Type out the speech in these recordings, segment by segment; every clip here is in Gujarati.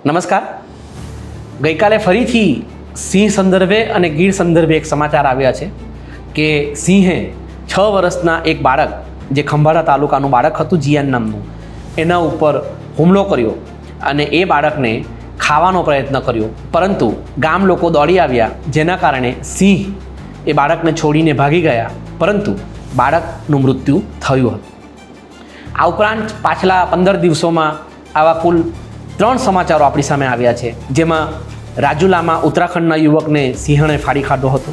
નમસ્કાર. ગઈકાલે ફરીથી સિંહ સંદર્ભે અને ગીર સંદર્ભે એક સમાચાર આવ્યા છે કે સિંહે 6 વર્ષના એક બાળક, જે ખંભાળા તાલુકાનું બાળક હતું જીયાન નામનું, એના ઉપર હુમલો કર્યો અને એ બાળકને ખાવાનો પ્રયત્ન કર્યો, પરંતુ ગામ લોકો દોડી આવ્યા, જેના કારણે સિંહ એ બાળકને છોડીને ભાગી ગયા, પરંતુ બાળકનું મૃત્યુ થયું હતું. આ ઉપરાંત પાછલા 15 દિવસોમાં આવા કુલ 3 સમાચારો આપણી સામે આવ્યા છે, જેમાં રાજુલામાં ઉત્તરાખંડના યુવકને સિંહણે ફાડી ખાધો હતો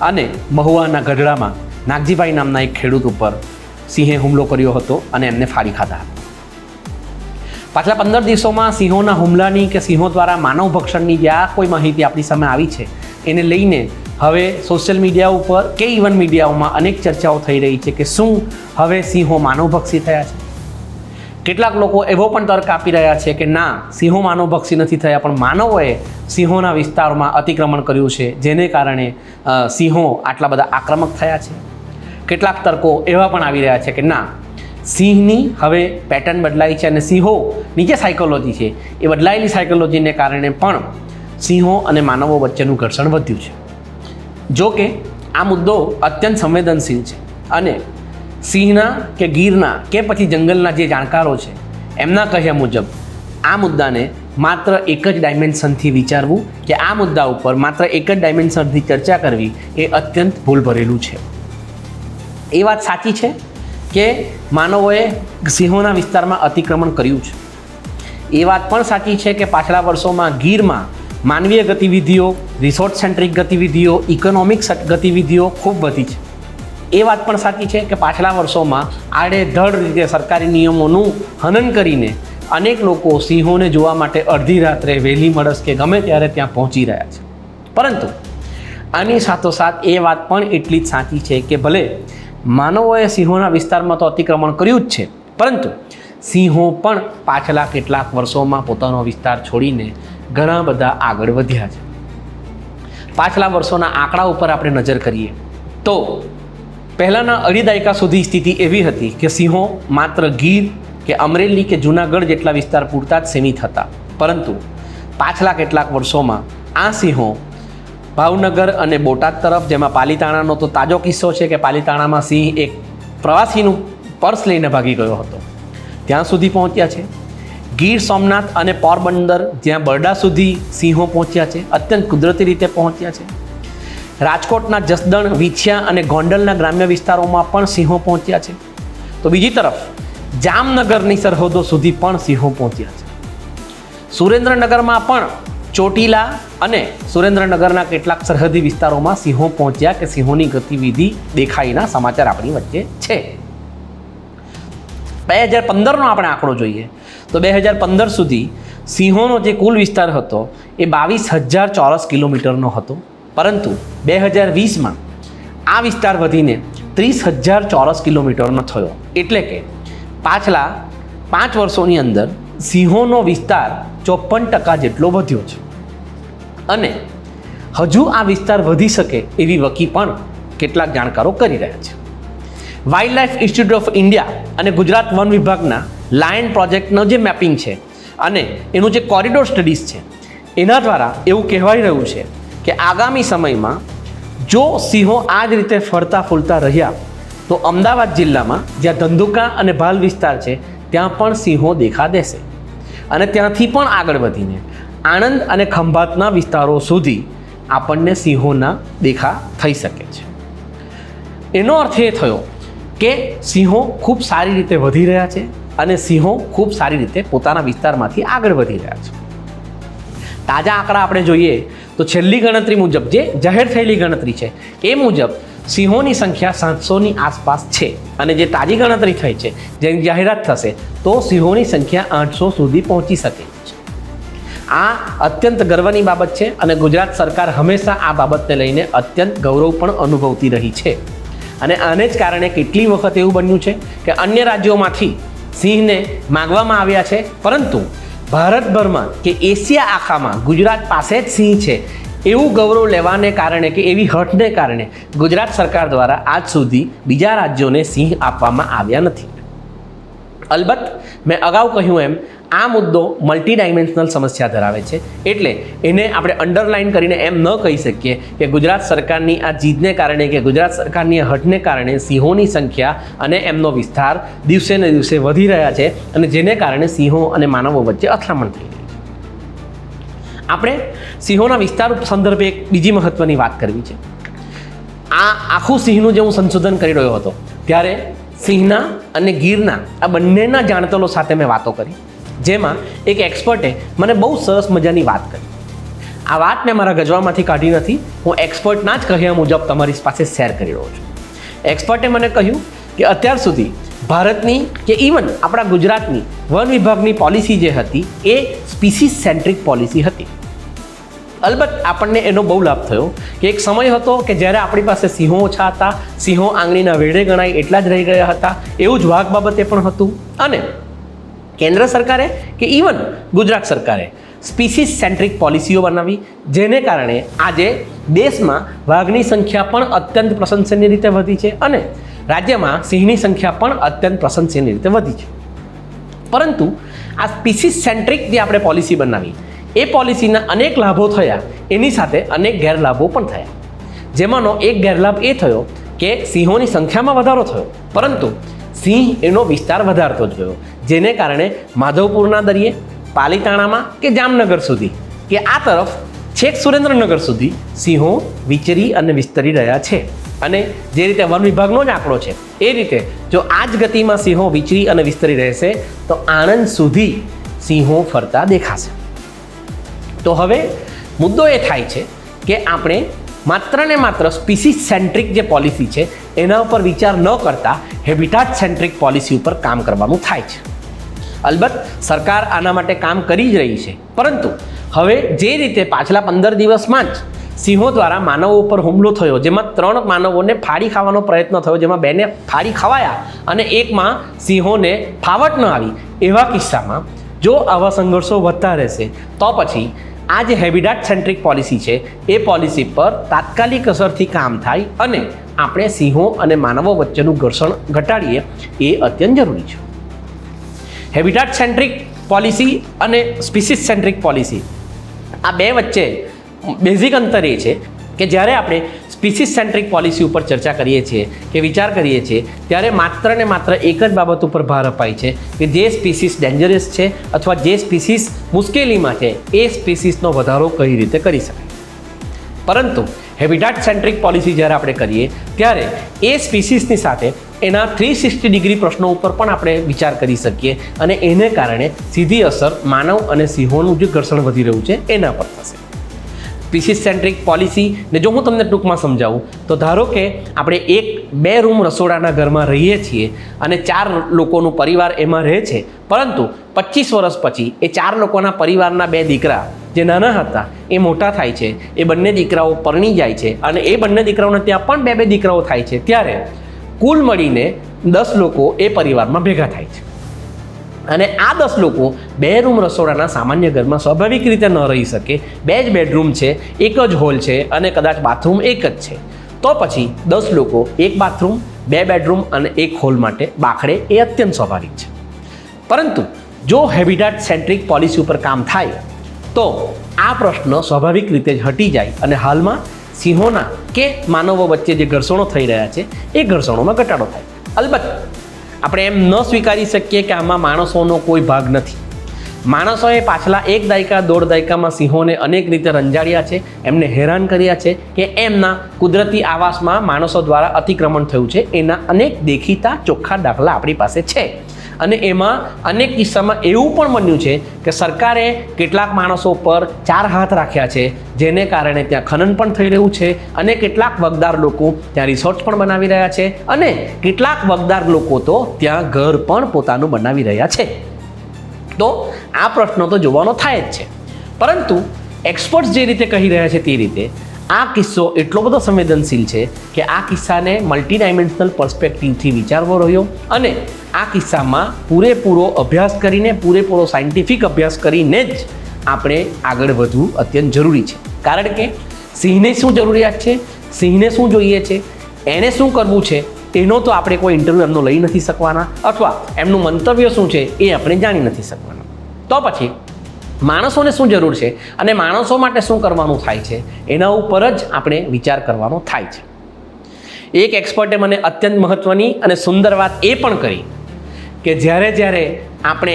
અને મહુવાના ગઢડામાં નાગજીભાઈ નામના એક ખેડૂત ઉપર સિંહે હુમલો કર્યો હતો અને એમને ફાડી ખાધા હતા. પાછલા 15 દિવસોમાં સિંહોના હુમલાની કે સિંહો દ્વારા માનવ ભક્ષણની જે આ કોઈ માહિતી આપણી સામે આવી છે, એને લઈને હવે સોશિયલ મીડિયા ઉપર કે ઇવન મીડિયાઓમાં અનેક ચર્ચાઓ થઈ રહી છે કે શું હવે સિંહો માનવભક્ષી થયા છે. કેટલાક લોકો એવો પણ તર્ક આપી રહ્યા છે કે ના, સિંહો માનવભક્ષી નથી થયા, પણ માનવોએ સિંહોના વિસ્તારમાં અતિક્રમણ કર્યું છે, જેને કારણે સિંહો આટલા બધા આક્રમક થયા છે. કેટલાક તર્કો એવા પણ આવી રહ્યા છે કે ના, સિંહની હવે પેટર્ન બદલાઈ છે અને સિંહોની જે સાયકોલોજી છે એ બદલાયેલી સાયકોલોજીને કારણે પણ સિંહો અને માનવો વચ્ચેનું ઘર્ષણ વધ્યું છે. જો કે આ મુદ્દો અત્યંત સંવેદનશીલ છે અને સિંહના કે ગીરના કે પછી જંગલના જે જાણકારો છે એમના કહ્યા મુજબ આ મુદ્દાને માત્ર એક જ ડાયમેન્શનથી વિચારવું કે આ મુદ્દા ઉપર માત્ર એક જ ડાયમેન્શનથી ચર્ચા કરવી એ અત્યંત ભૂલ ભરેલું છે. એ વાત સાચી છે કે માનવોએ સિંહોના વિસ્તારમાં અતિક્રમણ કર્યું છે. એ વાત પણ સાચી છે કે પાછલા વર્ષોમાં ગીરમાં માનવીય ગતિવિધિઓ, રિસોર્ટ સેન્ટ્રિક ગતિવિધિઓ, ઇકોનોમિક ગતિવિધિઓ ખૂબ વધી છે. એ વાત પણ સાચી છે કે પાછલા વર્ષોમાં આડેધડ રીતે સરકારી નિયમોનું હનન કરીને અનેક લોકો સિંહોને જોવા માટે અડધી રાત્રે, વહેલી મળસ કે ગમે ત્યારે ત્યાં પહોંચી રહ્યા છે. પરંતુ આની સાથોસાથ એ વાત પણ એટલી જ સાચી છે કે ભલે માનવોએ સિંહોના વિસ્તારમાં તો અતિક્રમણ કર્યું જ છે, પરંતુ સિંહો પણ પાછલા કેટલાક વર્ષોમાં પોતાનો વિસ્તાર છોડીને ઘણા બધા આગળ વધ્યા છે. પાછલા વર્ષોના આંકડા ઉપર આપણે નજર કરીએ તો પહેલાંના અઢી દાયકા સુધી સ્થિતિ એવી હતી કે સિંહો માત્ર ગીર કે અમરેલી કે જૂનાગઢ જેટલા વિસ્તાર પૂરતા જ સીમિત હતા, પરંતુ પાછલા કેટલાક વર્ષોમાં આ સિંહો ભાવનગર અને બોટાદ તરફ, જેમાં પાલીતાણાનો તો તાજો કિસ્સો છે કે પાલીતાણામાં સિંહ એક પ્રવાસીનું પર્સ લઈને ભાગી ગયો હતો, ત્યાં સુધી પહોંચ્યા છે. ગીર સોમનાથ અને પોરબંદર, જ્યાં બરડા સુધી સિંહો પહોંચ્યા છે, અત્યંત કુદરતી રીતે પહોંચ્યા છે. રાજકોટના જસદણ, વિછિયા અને ગોંડલના ગ્રામ્ય વિસ્તારોમાં પણ સિંહો પહોંચ્યા છે. તો બીજી તરફ જામનગરની સરહદો સુધી પણ સિંહો પહોંચ્યા છે. સુરેન્દ્રનગરમાં પણ ચોટીલા અને સુરેન્દ્રનગરના કેટલાક સરહદી વિસ્તારોમાં સિંહો પહોંચ્યા કે સિંહોની ગતિવિધિ દેખાઈના સમાચાર આપણી વચ્ચે છે. 2015નો આપણે આંકડો જોઈએ તો 2015 સુધી સિંહોનો જે કુલ વિસ્તાર હતો એ 22,000 ચોરસ કિલોમીટરનો હતો, પરંતુ 2020માં આ વિસ્તાર વધીને 30,000 ચોરસ કિલોમીટરનો થયો. એટલે કે પાછલા 5 વર્ષોની અંદર સિંહોનો વિસ્તાર 54% જેટલો વધ્યો છે અને હજુ આ વિસ્તાર વધી શકે એવી વકી પણ કેટલાક જાણકારો કરી રહ્યા છે. Wild life institute of India અને ગુજરાત વન વિભાગના લાયન પ્રોજેક્ટનો જે મેપિંગ છે અને એનું જે કોરિડોર સ્ટડીઝ છે, એના દ્વારા એવું કહેવાઈ રહ્યું છે કે આગામી સમયમાં જો સિંહો આ જ રીતે ફરતા ફૂલતા રહ્યા તો અમદાવાદ જિલ્લામાં જ્યાં ધંધુકા અને ભાલ વિસ્તાર છે ત્યાં પણ સિંહો દેખા દેશે અને ત્યાંથી પણ આગળ વધીને આણંદ અને ખંભાતના વિસ્તારો સુધી આપણને સિંહોના દેખા થઈ શકે છે. એનો અર્થ એ થયો કે સિંહો ખૂબ સારી રીતે વધી રહ્યા છે અને સિંહો ખૂબ સારી રીતે પોતાના વિસ્તારમાંથી આગળ વધી રહ્યા છે. તાજા આંકડા આપણે જોઈએ તો છેલ્લી ગણતરી મુજબ, જે જાહેર થયેલી ગણતરી છે એ મુજબ સિંહોની સંખ્યા 700ની આસપાસ છે અને જે તાજી ગણતરી થઈ છે, જેની જાહેરાત થશે તો સિંહોની સંખ્યા 800 સુધી પહોંચી શકે છે. આ અત્યંત ગર્વની બાબત છે અને ગુજરાત સરકાર હંમેશા આ બાબતને લઈને અત્યંત ગૌરવ પણ અનુભવતી રહી છે. અને આને જ કારણે કેટલી વખત એવું બન્યું છે કે અન્ય રાજ્યોમાંથી સિંહને માગવામાં આવ્યા છે, પરંતુ ભારતભરમાં કે એશિયા આખામાં ગુજરાત પાસે જ સિંહ છે એવું ગૌરવ લેવાને કારણે કે એવી હઠને કારણે ગુજરાત સરકાર દ્વારા આજ સુધી બીજા રાજ્યોને સિંહ આપવામાં આવ્યા નથી. અલબત્ત મેં અગાઉ કહ્યું એમ આ મુદ્દો મલ્ટી ડાયમેન્શનલ સમસ્યા ધરાવે છે, એટલે એને આપણે અંડરલાઇન કરીને એમ ન કહી શકીએ કે ગુજરાત સરકારની આ જીદને કારણે કે ગુજરાત સરકારની આ હટને કારણે સિંહોની સંખ્યા અને એમનો વિસ્તાર દિવસે ને દિવસે વધી રહ્યા છે અને જેને કારણે સિંહો અને માનવો વચ્ચે અથડામણ થઈ રહી છે. આપણે સિંહોના વિસ્તાર સંદર્ભે એક બીજી મહત્વની વાત કરવી છે. આ આખું સિંહનું જે હું સંશોધન કરી રહ્યો હતો ત્યારે સિંહના અને ગીરના આ બંનેના જાણતલો સાથે મેં વાતો કરી, જેમાં એક એક્સપર્ટે મને બહુ સરસ મજાની વાત કરી. આ વાત મેં મારા ગજવામાંથી કાઢી નથી, હું એક્સપર્ટના જ કહ્યા મુજબ તમારી પાસે શેર કરી રહ્યો છું. એક્સપર્ટે મને કહ્યું કે અત્યાર સુધી ભારતની કે ઇવન આપણા ગુજરાતની વન વિભાગની પોલિસી જે હતી એ સ્પીસીસ સેન્ટ્રિક પોલિસી હતી. અલબત્ત આપણને એનો બહુ લાભ થયો કે એક સમય હતો કે જ્યારે આપણી પાસે સિંહો ઓછા હતા, સિંહો આંગળીના વેઢે ગણાય એટલા જ રહી ગયા હતા, એવું જ વાઘ બાબતે પણ હતું. અને કેન્દ્ર સરકારે કે ઇવન ગુજરાત સરકારે સ્પીસીસ સેન્ટ્રિક પોલિસીઓ બનાવી, જેને કારણે આજે દેશમાં વાઘની સંખ્યા પણ અત્યંત પ્રશંસનીય રીતે વધી છે અને રાજ્યમાં સિંહની સંખ્યા પણ અત્યંત પ્રશંસનીય રીતે વધી છે. પરંતુ આ સ્પીસીસ સેન્ટ્રિક જે આપણે પોલિસી બનાવી એ પોલિસીના અનેક લાભો થયા, એની સાથે અનેક ગેરલાભો પણ થયા. જેમાંનો એક ગેરલાભ એ થયો કે સિંહોની સંખ્યામાં વધારો થયો, પરંતુ સિંહ એનો વિસ્તાર વધારતો જ ગયો, જેને કારણે માધવપુરના દરિયે, પાલીતાણામાં કે જામનગર સુધી કે આ તરફ છેક સુરેન્દ્રનગર સુધી સિંહો વિચરી અને વિસ્તરી રહ્યા છે. અને જે રીતે વન વિભાગનો જ આંકડો છે એ રીતે જો આ જ ગતિમાં સિંહો વિચરી અને વિસ્તરી રહેશે તો આણંદ સુધી સિંહો ફરતા દેખાશે. તો હવે મુદ્દો એ થાય છે કે આપણે માત્ર ને માત્ર સ્પીસીસ સેન્ટ્રિક જે પોલિસી છે એના ઉપર વિચાર ન કરતા હેબિટાટ સેન્ટ્રિક પોલિસી ઉપર કામ કરવાનું થાય છે. અલબત્ત સરકાર આના માટે કામ કરી જ રહી છે, પરંતુ હવે જે રીતે પાછલા 15 દિવસમાં જ સિંહો દ્વારા માનવો ઉપર હુમલો થયો, જેમાં 3 માનવોને ફાડી ખાવાનો પ્રયત્ન થયો, જેમાં 2ને ફાડી ખવાયા અને એકમાં સિંહોને ફાવટ ન આવી, એવા કિસ્સામાં જો આવા સંઘર્ષો વધતા રહેશે તો પછી આ જે હેબિટાટ સેન્ટ્રિક પોલિસી છે એ પોલિસી પર તાત્કાલિક અસરથી કામ થાય અને આપણે સિંહો અને માનવો વચ્ચેનું ઘર્ષણ ઘટાડીએ એ અત્યંત જરૂરી છે. હેબિટાટ સેન્ટ્રિક પોલિસી અને સ્પીસીસ સેન્ટ્રિક પોલિસી આ બે વચ્ચે બેઝિક અંતર એ છે કે જ્યારે આપણે સ્પીસીસ સેન્ટ્રિક પોલિસી ઉપર ચર્ચા કરીએ છીએ કે વિચાર કરીએ છીએ ત્યારે માત્ર ને માત્ર એક જ બાબત ઉપર ભાર અપાય છે કે જે સ્પીસીસ ડેન્જરસ છે અથવા જે સ્પીસીસ મુશ્કેલીમાં છે એ સ્પીસીસનો વધારો કઈ રીતે કરી શકાય. પરંતુ હેબિટાટ સેન્ટ્રિક પોલિસી જ્યારે આપણે કરીએ ત્યારે એ સ્પીસીસની સાથે એના 360 ડિગ્રી પ્રશ્નો ઉપર પણ આપણે વિચાર કરી શકીએ અને એને કારણે સીધી અસર માનવ અને સિંહોનું જે ઘર્ષણ વધી રહ્યું છે એના પર થશે. સ્પીસીસ સેન્ટ્રિક પોલિસીને જો હું તમને ટૂંકમાં સમજાવું તો ધારો કે આપણે 1-2 રૂમ રસોડાના ઘરમાં રહીએ છીએ અને 4 લોકોનું પરિવાર એમાં રહે છે, પરંતુ 25 વર્ષ પછી એ 4 લોકોના પરિવારના 2 દીકરા જે નાના હતા એ મોટા થાય છે, એ બંને દીકરાઓ પરણી જાય છે અને એ બંને દીકરાઓને ત્યાં પણ 2 દીકરાઓ થાય છે, ત્યારે કુલ મળીને 10 લોકો એ પરિવારમાં ભેગા થાય છે. અને આ 10 લોકો 2 રૂમ રસોડાના સામાન્ય ઘરમાં સ્વાભાવિક રીતે ન રહી શકે. 2 જ બેડરૂમ છે, એક જ હોલ છે અને કદાચ બાથરૂમ એક જ છે, તો પછી 10 લોકો 1 બાથરૂમ, 2 બેડરૂમ અને 1 હોલ માટે બાખડે એ અત્યંત સ્વાભાવિક છે. પરંતુ જો હેબિટાટ સેન્ટ્રિક પોલિસી ઉપર કામ થાય તો આ પ્રશ્ન સ્વાભાવિક રીતે જ હટી જાય અને હાલમાં સિંહોના કે માનવો વચ્ચે જે ઘર્ષણો થઈ રહ્યા છે એ ઘર્ષણોમાં ઘટાડો થાય. અલબત્ત આપણે એમ ન સ્વીકારી શકીએ કે આમાં માણસોનો કોઈ ભાગ નથી. માણસોએ પાછલા 1 દાયકા 1.5 દાયકામાં સિંહોને અનેક રીતે રંજાડ્યા છે, એમને હેરાન કર્યા છે કે એમના કુદરતી આવાસમાં માણસો દ્વારા અતિક્રમણ થયું છે. એના અનેક દેખીતા ચોખ્ખા દાખલા આપણી પાસે છે અને એમાં અનેક કિસ્સામાં એવું પણ બન્યું છે કે સરકારે કેટલાક માણસો પર 4 હાથ રાખ્યા છે, જેને કારણે ત્યાં ખનન પણ થઈ રહ્યું છે અને કેટલાક વગદાર લોકો ત્યાં રિસોર્ટ પણ બનાવી રહ્યા છે અને કેટલાક વગદાર લોકો તો ત્યાં ઘર પણ પોતાનું બનાવી રહ્યા છે. તો આ પ્રશ્નો તો જોવાનો થાય જ છે, પરંતુ એક્સપર્ટ્સ જે રીતે કહી રહ્યા છે તે રીતે આ કિસ્સો એટલો બધો સંવેદનશીલ છે કે આ કિસ્સાને મલ્ટી ડાયમેન્શનલ પર્સ્પેક્ટિવથી વિચારવો રહ્યો અને આ કિસ્સામાં પૂરેપૂરો અભ્યાસ કરીને, પૂરેપૂરો સાયન્ટિફિક અભ્યાસ કરીને જ આપણે આગળ વધવું અત્યંત જરૂરી છે. કારણ કે સિંહને શું જરૂરિયાત છે, સિંહને શું જોઈએ છે, એને શું કરવું છે, એનો તો આપણે કોઈ ઇન્ટરવ્યૂ એમનો લઈ નથી શકવાના અથવા એમનું મંતવ્ય શું છે એ આપણે જાણી નથી શકવાના. તો પછી માણસોને શું જરૂર છે અને માણસો માટે શું કરવાનું થાય છે એના ઉપર જ આપણે વિચાર કરવાનો થાય છે. એક એક્સપર્ટે મને અત્યંત મહત્ત્વની અને સુંદર વાત એ પણ કરી કે જ્યારે આપણે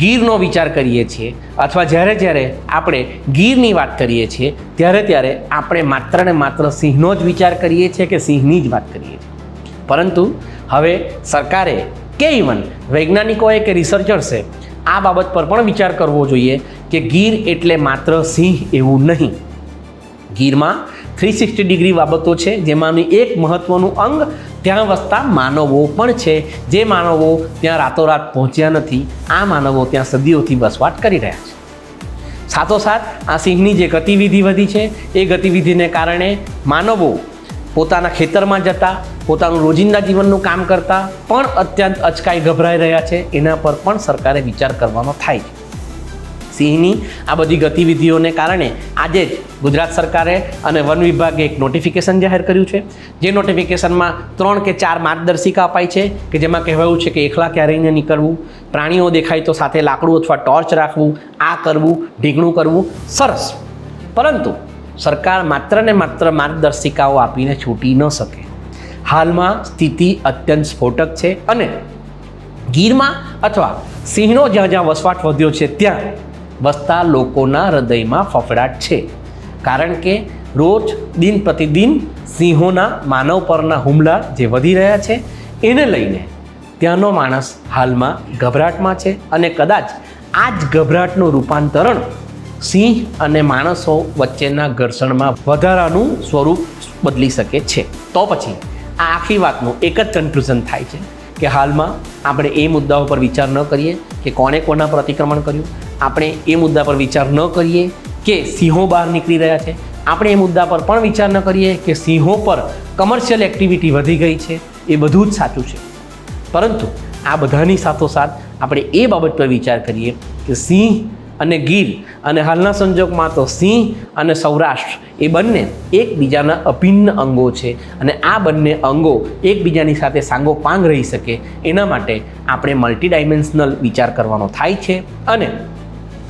ગીરનો વિચાર કરીએ છીએ અથવા જ્યારે આપણે ગીરની વાત કરીએ છીએ ત્યારે આપણે માત્ર ને માત્ર સિંહનો જ વિચાર કરીએ છીએ કે સિંહની જ વાત કરીએ છીએ. પરંતુ હવે સરકારે કે ઇવન વૈજ્ઞાનિકોએ કે રિસર્ચર્સે આ બાબત પર પણ વિચાર કરવો જોઈએ કે ગીર એટલે માત્ર સિંહ એવું નહીં. ગીરમાં 360 ડિગ્રી બાબતો છે, જેમાંની એક મહત્ત્વનું અંગ ત્યાં વસતા માનવો પણ છે, જે માનવો ત્યાં રાતોરાત પહોંચ્યા નથી. આ માનવો ત્યાં સદીઓથી વસવાટ કરી રહ્યા છે. સાથોસાથ આ સિંહની જે ગતિવિધિ વધી છે એ ગતિવિધિને કારણે માનવો પોતાના ખેતરમાં જતા, પોતાનું રોજિંદા જીવનનું કામ કરતા પણ અત્યંત અચકાઈ ગભરાઈ રહ્યા છે. એના પર પણ સરકારે વિચાર કરવાનો થાય છે. સિંહની આ બધી ગતિવિધિઓને કારણે આજે જ ગુજરાત સરકારે અને વન વિભાગે એક નોટિફિકેશન જાહેર કર્યું છે, જે નોટિફિકેશનમાં 3 કે 4 માર્ગદર્શિકા અપાઈ છે કે જેમાં કહેવાયું છે કે એકલા ક્યારેય ન નીકળવું, પ્રાણીઓ દેખાય તો સાથે લાકડું અથવા ટોર્ચ રાખવું, આ કરવું, ઢીંગણું કરવું. સરસ, પરંતુ સરકાર માત્ર ને માત્ર માર્ગદર્શિકાઓ આપીને છૂટી ન શકે. હાલમાં સ્થિતિ અત્યંત સ્ફોટક છે અને ગીરમાં અથવા સિંહનો જ્યાં વસવાટ વધ્યો છે ત્યાં વસતા લોકોના હૃદયમાં ફફડાટ છે. કારણ કે રોજ દિન પ્રતિદિન સિંહોના માનવ પરના હુમલા જે વધી રહ્યા છે એને લઈને ત્યાંનો માણસ હાલમાં ગભરાટમાં છે અને કદાચ આ જ ગભરાટનું રૂપાંતરણ સિંહ અને માણસો વચ્ચેના ઘર્ષણમાં વધારાનું સ્વરૂપ બદલી શકે છે. તો પછી આ આખી વાતનું એક જ કન્ક્લુઝન થાય છે કે હાલમાં આપણે એ મુદ્દાઓ પર વિચાર ન કરીએ કે કોણે કોના પર અતિક્રમણ કર્યું, આપણે એ મુદ્દા પર વિચાર ન કરીએ કે સિંહો બહાર નીકળી રહ્યા છે, આપણે એ મુદ્દા પર પણ વિચાર ન કરીએ કે સિંહો પર કમર્શિયલ એક્ટિવિટી વધી ગઈ છે. એ બધું જ સાચું છે, પરંતુ આ બધાની સાથોસાથ આપણે એ બાબત પર વિચાર કરીએ કે સિંહ અને ગીર અને હાલના સંજોગમાં તો સિંહ અને સૌરાષ્ટ્ર એ બંને એકબીજાના અભિન્ન અંગો છે અને આ બંને અંગો એકબીજાની સાથે સાંગોપાંગ રહી શકે એના માટે આપણે મલ્ટીડાયમેન્શનલ વિચાર કરવાનો થાય છે અને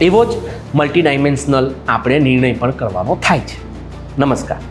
એવો જ મલ્ટીડાયમેન્શનલ આપણે નિર્ણય પણ કરવાનો થાય છે. નમસ્કાર.